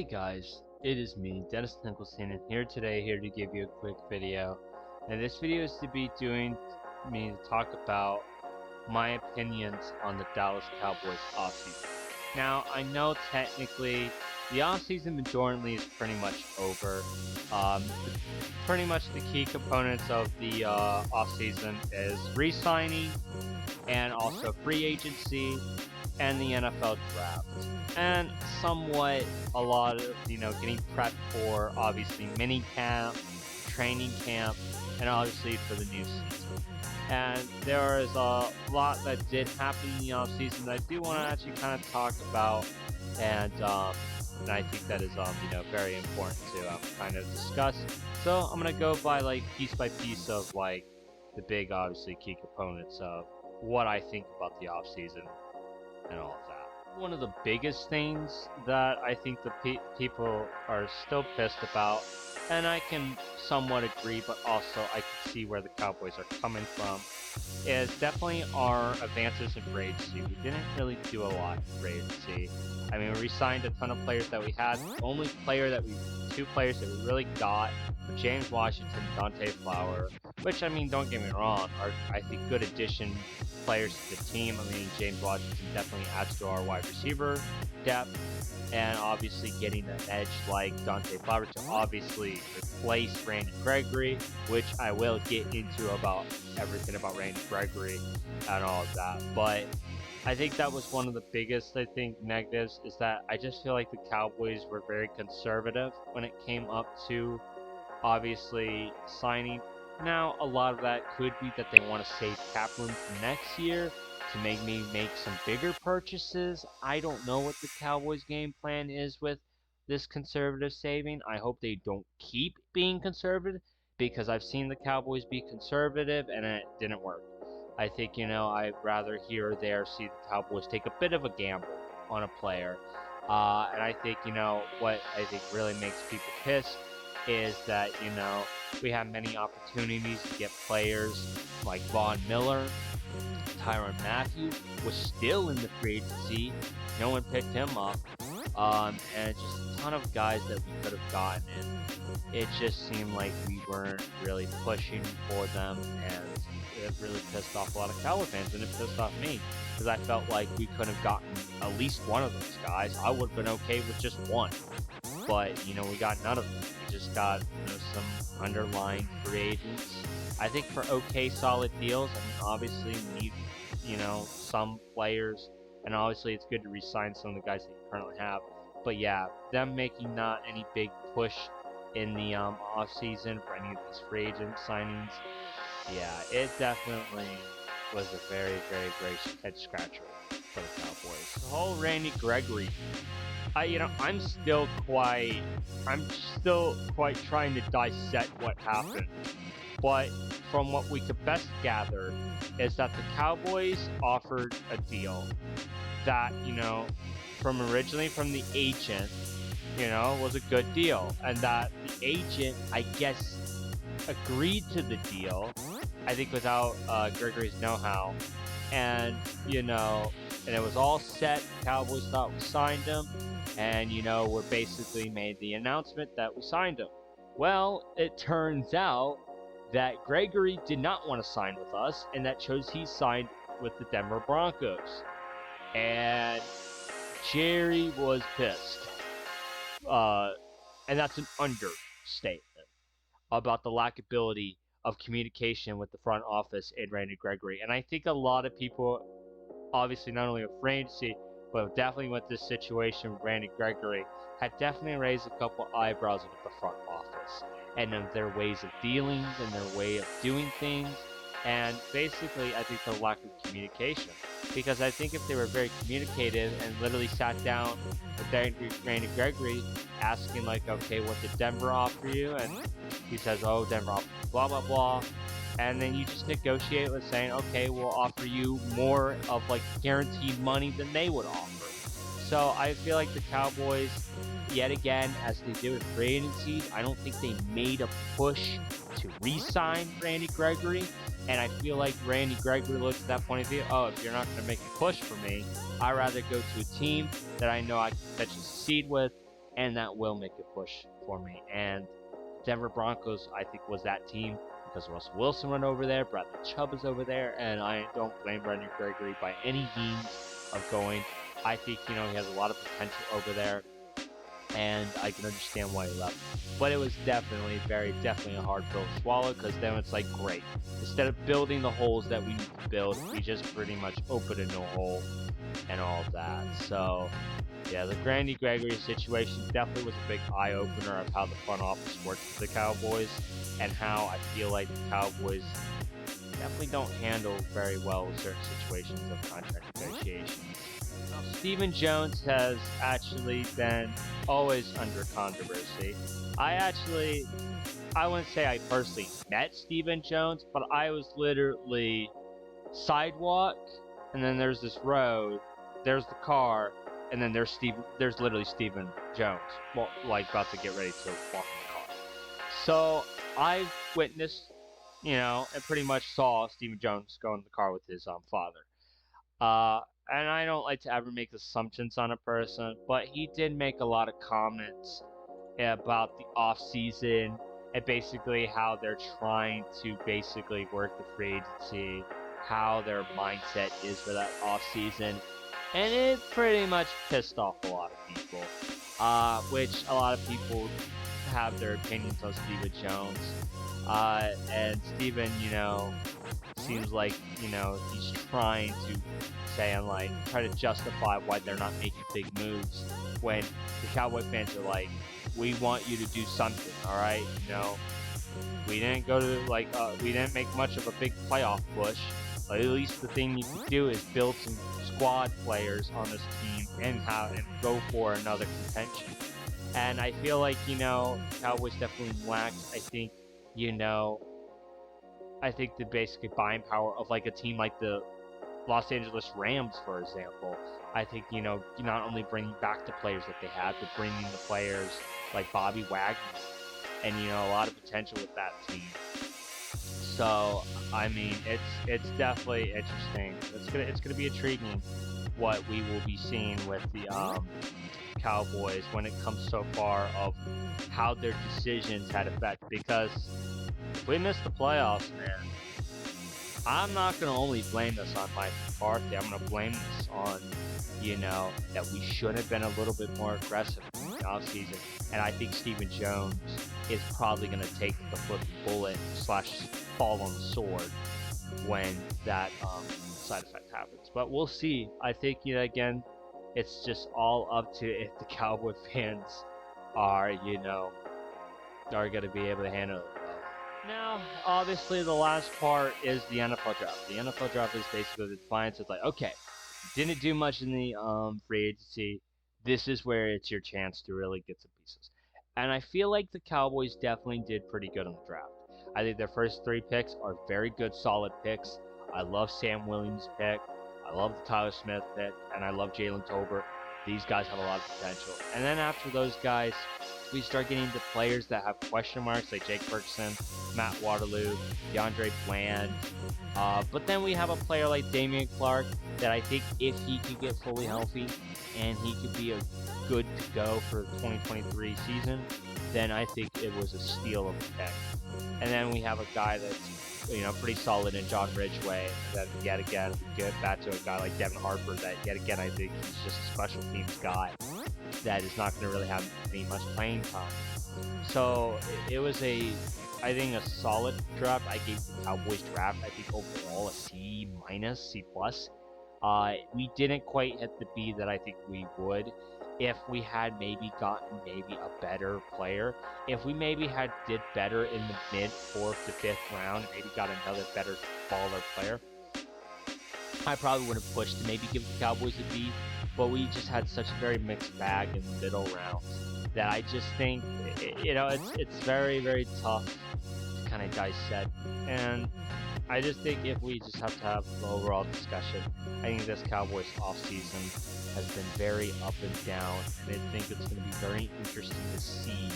Hey guys, it is me, Dennis Nicholson, and here to give you a quick video. And this video is to be doing me to talk about my opinions on the Dallas Cowboys offseason. Now, I know technically the offseason majority is pretty much over. Pretty much the key components of the offseason is re-signing and also free agency and the NFL draft. And somewhat a lot of, getting prepped for obviously mini camp, training camp, and obviously for the new season. And there is a lot that did happen in the offseason that I do want to actually kind of talk about, and I think that is very important to kind of discuss. So I'm gonna go by piece of the big obviously key components of what I think about the offseason and all of that. One of the biggest things that I think the people are still pissed about, and I can somewhat agree, but also I can see where the Cowboys are coming from, is definitely our advances in free agency. We didn't really do a lot in free agency. I mean, we signed a ton of players that we had. The only two players that we really got were James Washington and Dante Flower, which, I mean, don't get me wrong, are, I think, good addition players to the team. I mean, James Washington definitely adds to our wide receiver depth, and obviously getting an edge like Dante Flower to obviously replace Randy Gregory, which I will get into about everything about Randy Gregory and all of that. But I think that was one of the biggest, negatives, is that I just feel like the Cowboys were very conservative when it came up to obviously signing. Now, a lot of that could be that they want to save cap room for next year to make some bigger purchases. I don't know what the Cowboys' game plan is with this conservative saving. I hope they don't keep being conservative, because I've seen the Cowboys be conservative and it didn't work. I think, I'd rather here or there see the Cowboys take a bit of a gamble on a player. And I think, what I think really makes people pissed is that, we have many opportunities to get players like Von Miller. Tyrann Mathieu was still in the free agency. No one picked him up. And just a ton of guys that we could have gotten in. It just seemed like we weren't really pushing for them, and it really pissed off a lot of Cowboy fans, and it pissed off me, because I felt like we could have gotten at least one of those guys. I would have been okay with just one. But, we got none of them. We just got, some underlying free agents. I think for okay, solid deals, I mean, obviously we need, some players, and obviously it's good to re-sign some of the guys that you currently have. But yeah, them making not any big push in the off-season for any of these free agent signings, yeah, it definitely was a very, very great head-scratcher for the Cowboys. The whole Randy Gregory, I'm still quite trying to dissect what happened. But from what we could best gather is that the Cowboys offered a deal that, from originally from the agent, was a good deal. And that the agent, I guess, agreed to the deal, I think without Gregory's know-how. And, and it was all set. The Cowboys thought we signed him. And, we basically made the announcement that we signed him. Well, it turns out that Gregory did not want to sign with us, and that shows he signed with the Denver Broncos. And Jerry was pissed. And that's an understatement about the lackability of communication with the front office and Randy Gregory. And I think a lot of people, obviously not only afraid to see, but definitely with this situation with Randy Gregory, had definitely raised a couple eyebrows with the front office and their ways of dealing and their way of doing things, and basically I think the lack of communication. Because I think if they were very communicative and literally sat down with Randy Gregory asking okay, what did Denver offer you? And he says, oh, Denver offered blah blah blah. And then you just negotiate with saying, okay, we'll offer you more of guaranteed money than they would offer. So I feel like the Cowboys, yet again, as they did with free agency, I don't think they made a push to re-sign Randy Gregory. And I feel like Randy Gregory looks at that point of view, oh, if you're not going to make a push for me, I'd rather go to a team that I know I can succeed with and that will make a push for me. And Denver Broncos, I think, was that team because Russell Wilson went over there, Bradley Chubb is over there, and I don't blame Randy Gregory by any means of going. I think, he has a lot of potential over there, and I can understand why he left. But it was definitely a hard pill to swallow, because then it's like, great. Instead of building the holes that we need to build, we just pretty much open a new hole and all of that. So, yeah, the Randy Gregory situation definitely was a big eye-opener of how the front office works with the Cowboys, and how I feel like the Cowboys definitely don't handle very well certain situations of contract negotiations. Now, Stephen Jones has actually been always under controversy. I wouldn't say I personally met Stephen Jones, but I was literally sidewalk, and then there's this road, there's the car, and then there's literally Stephen Jones, well, like about to get ready to walk in the car. So I witnessed, and pretty much saw Stephen Jones go in the car with his father. And I don't like to ever make assumptions on a person, but he did make a lot of comments about the offseason and basically how they're trying to basically work the free agency, how their mindset is for that offseason. And it pretty much pissed off a lot of people, which a lot of people have their opinions on Stephen Jones. And Stephen, seems like, he's trying to say and like try to justify why they're not making big moves, when the Cowboy fans are like, we want you to do something, alright? We didn't go to we didn't make much of a big playoff push. But at least the thing you could do is build some squad players on this team and go for another contention. And I feel like, Cowboys definitely lacked, I think the basic buying power of like a team like the Los Angeles Rams, for example. I think, not only bringing back the players that they had, but bringing the players like Bobby Wagner, and, a lot of potential with that team. So, I mean, it's definitely interesting. It's gonna be intriguing what we will be seeing with the Cowboys when it comes so far of how their decisions had effect. Because if we miss the playoffs, man, I'm not gonna only blame this on Mike McCarthy. I'm gonna blame this on, that we should have been a little bit more aggressive in the offseason. And I think Stephen Jones is probably gonna take the flipping bullet / fall on the sword when that side effect happens. But we'll see. I think, again, it's just all up to if the Cowboy fans are, are going to be able to handle it well. Now, obviously, the last part is the NFL draft. The NFL draft is basically the defiance. It's like, okay, didn't do much in the free agency. This is where it's your chance to really get some pieces. And I feel like the Cowboys definitely did pretty good on the draft. I think their first 3 picks are very good, solid picks. I love Sam Williams' pick. I love the Tyler Smith pick. And I love Jalen Tolbert. These guys have a lot of potential. And then after those guys, we start getting into players that have question marks, like Jake Ferguson, Matt Waterloo, DeAndre Bland. But then we have a player like Damian Clark that I think if he could get fully healthy and he could be a good to go for the 2023 season, then I think it was a steal of a pick. And then we have a guy that's, pretty solid in John Ridgeway. That yet again, we get back to a guy like Devin Harper that yet again I think he's just a special teams guy that is not going to really have any much playing time. So it was I think a solid draft. I gave the Cowboys draft, I think overall a C-, C+. We didn't quite hit the B that I think we would if we had maybe gotten a better player. If we maybe did better in the mid 4th to 5th round, maybe got another better baller player, I probably would have pushed to maybe give the Cowboys a B. But we just had such a very mixed bag in the middle rounds that I just think, it's very, very tough to kind of dissect. And I just think if we just have to have an overall discussion, I think this Cowboys offseason has been very up and down, and I think it's going to be very interesting to see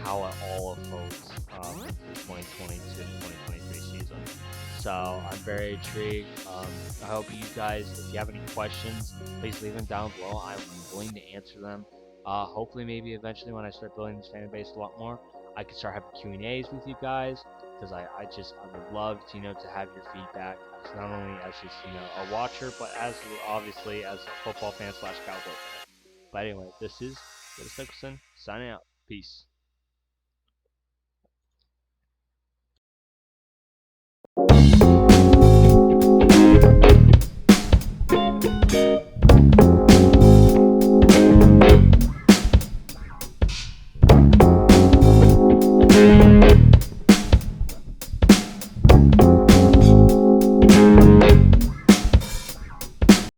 how it all unfolds into the 2022 to 2023 season. So I'm very intrigued. I hope you guys, if you have any questions, please leave them down below. I'm willing to answer them. Hopefully, maybe eventually when I start building this fan base a lot more, I can start having Q&As with you guys because I would love to to have your feedback as not only as just a watcher but as obviously as a football fan slash Cowboy fan. But anyway, this is Dennis Nicholson signing out. Peace.